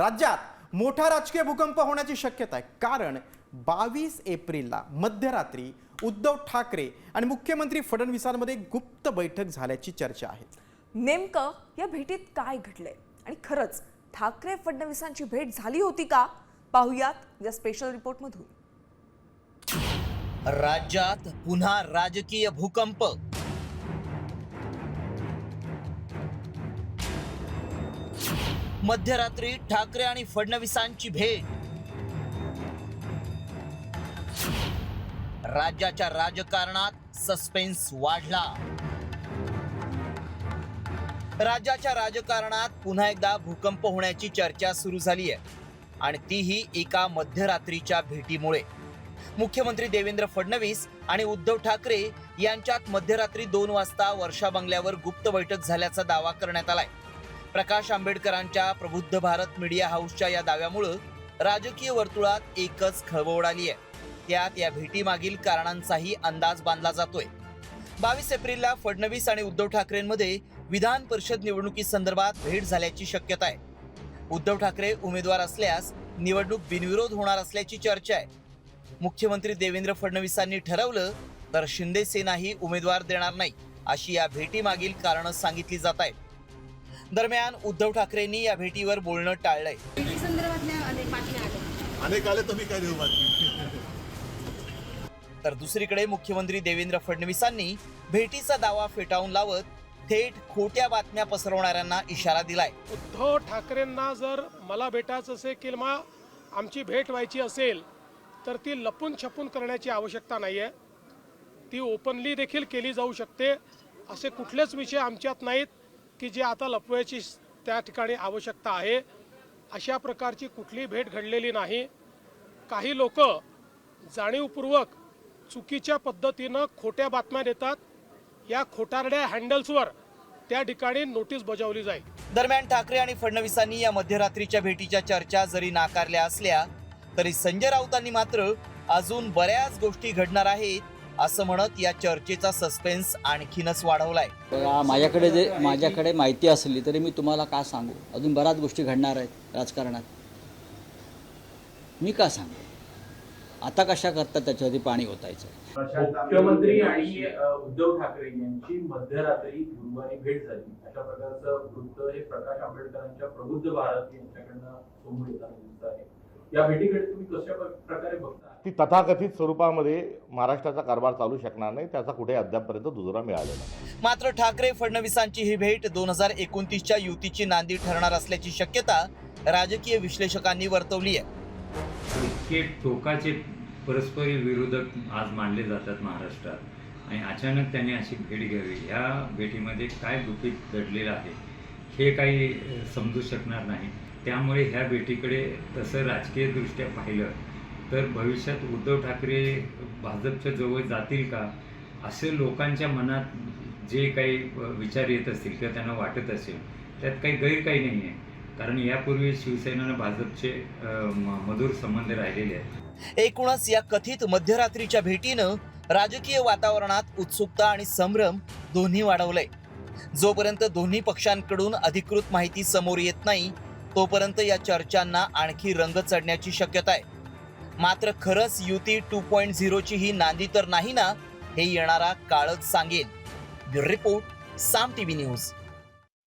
राज्यात मोठा राजकीय भूकंप होण्याची शक्यता आहे, कारण 22 एप्रिलला मध्यरात्री उद्धव ठाकरे आणि मुख्यमंत्री फडणवीसांमध्ये गुप्त बैठक झाल्याची चर्चा आहे। नेमकं या भेटीत काय घडलंय आणि खरंच ठाकरे फडणवीसांची भेट झाली होती का, पाहुयात या स्पेशल रिपोर्ट मधून। राज्यात पुन्हा राजकीय भूकंप। मध्यरात्री ठाकरे आणि फडणवीसांची भेट। राज्याच्या राजकारणात सस्पेन्स वाढला। राज्याच्या राजकारणात पुन्हा एकदा भूकंप होण्याची चर्चा सुरू झाली आहे आणि तीही एका मध्यरात्रीच्या भेटीमुळे। मुख्यमंत्री देवेंद्र फडणवीस आणि उद्धव ठाकरे यांच्यात मध्यरात्री 2 वाजता वर्षा बंगल्यावर गुप्त बैठक झाल्याचा दावा करण्यात आलाय। प्रकाश आंबेडकरांच्या प्रबुद्ध भारत मीडिया हाऊसच्या या दाव्यामुळे राजकीय वर्तुळात एकच खळबळ उडाली आहे। त्यात या भेटीमागील कारणांचाही अंदाज बांधला जातोय। 22 एप्रिलला फडणवीस आणि उद्धव ठाकरेंमध्ये विधान परिषद निवडणुकीसंदर्भात भेट झाल्याची शक्यता आहे। उद्धव ठाकरे उमेदवार असल्यास निवडणूक बिनविरोध होणार असल्याची चर्चा आहे। मुख्यमंत्री देवेंद्र फडणवीसांनी ठरवलं तर शिंदे सेनाही उमेदवार देणार नाही, अशी या भेटीमागील कारणं सांगितली जात आहेत। दरम्यान उद्धव ठाकरेंनी या भेटीवर बोलणं टाळलंय। तर दुसरीकडे मुख्यमंत्री देवेंद्र फडणवीसांनी भेटीचा दावा फेटाळून लावत थेट खोट्या बातम्या पसरवणाऱ्यांना इशारा दिलाय। उद्धव ठाकरेंना जर मला भेटायचं असेल किंवा आमची भेट व्हायची असेल तर ती लपून छपून करण्याची आवश्यकता नाहीये, ती ओपनली देखील केली जाऊ शकते। असे कुठलेच विषय आमच्यात नाहीत की जे आता लपवायची त्या ठिकाणी आवश्यकता आहे। अशा प्रकारची कुठली भेट घडलेली नाही। काही लोक जाणीवपूर्वक चुकीच्या पद्धतीनं खोट्या बातम्या देतात। या खोटारड्या हँडल्सवर त्या ठिकाणी नोटीस बजावली जाईल। दरम्यान ठाकरे आणि फडणवीसांनी या मध्यरात्रीच्या भेटीच्या चर्चा जरी नाकारल्या असल्या तरी संजय राऊतांनी मात्र अजून बऱ्याच गोष्टी घडणार आहेत असं म्हणत या चर्चेचा सस्पेन्स आणखीनच वाढवलाय। माझ्याकडे माहिती असली तरी मी तुम्हाला का सांगू, अजून बऱ्याच गोष्टी घडणार आहेत राजकारणात, मी का सांगू? आता कशा करतात त्याच्यावरती पाणी ओतायचं। मुख्यमंत्री आणि उद्धव ठाकरे यांची मध्यरात्री गुरुवारी भेट झाली, अशा प्रकारचं वृत्त हे प्रकाश आंबेडकरांच्या प्रबुद्ध भारत यांच्याकडनं समोर येताना दिसत आहे। या भेटीकडे तुम्ही कशा प्रकारे बघता? ती तथाकथित स्वरूपामध्ये महाराष्ट्राचा कारभार चालू शकणार नाही, त्याचा कुठे अद्यापपर्यंत दुजोरा मिळालेला नाही। मात्र ठाकरे फडणवीसांची ही भेट 2029च्या युतीची नांदी ठरणार असल्याची शक्यता राजकीय विश्लेषकांनी वर्तवली आहे। इतके टोकाचे परस्पर विरोधक आज मानले जातात महाराष्ट्रात आणि अचानक त्यांनी अशी भेट घ्यावी, ह्या भेटीमध्ये काय गुपित दडलेलं आहे हे काही समजू शकणार नाही। त्यामुळे ह्या भेटीकडे तसं राजकीय दृष्ट्या पाहिलं तर भविष्यात उद्धव ठाकरे भाजपच्या जवळ जातील का, असे लोकांच्या मनात जे काही विचार येत असतील किंवा त्यांना वाटत असेल त्यात काही गैर काही नाही आहे, कारण यापूर्वी शिवसेना आणि भाजपचे मधुर संबंध राहिलेले आहेत। एकूणच या कथित मध्यरात्रीच्या भेटीनं राजकीय वातावरणात उत्सुकता आणि संभ्रम दोन्ही वाढवलंय। जोपर्यंत दोन्ही पक्षांकडून अधिकृत माहिती समोर येत नाही तोपर्यंत या चर्चांना आणखी रंग चढण्याची शक्यता आहे। मात्र खरंच युती 2.0 ची ही नांदी तर नाही ना, हे येणारा काळच सांगेल। ब्युरो रिपोर्ट, साम टीव्ही न्यूज।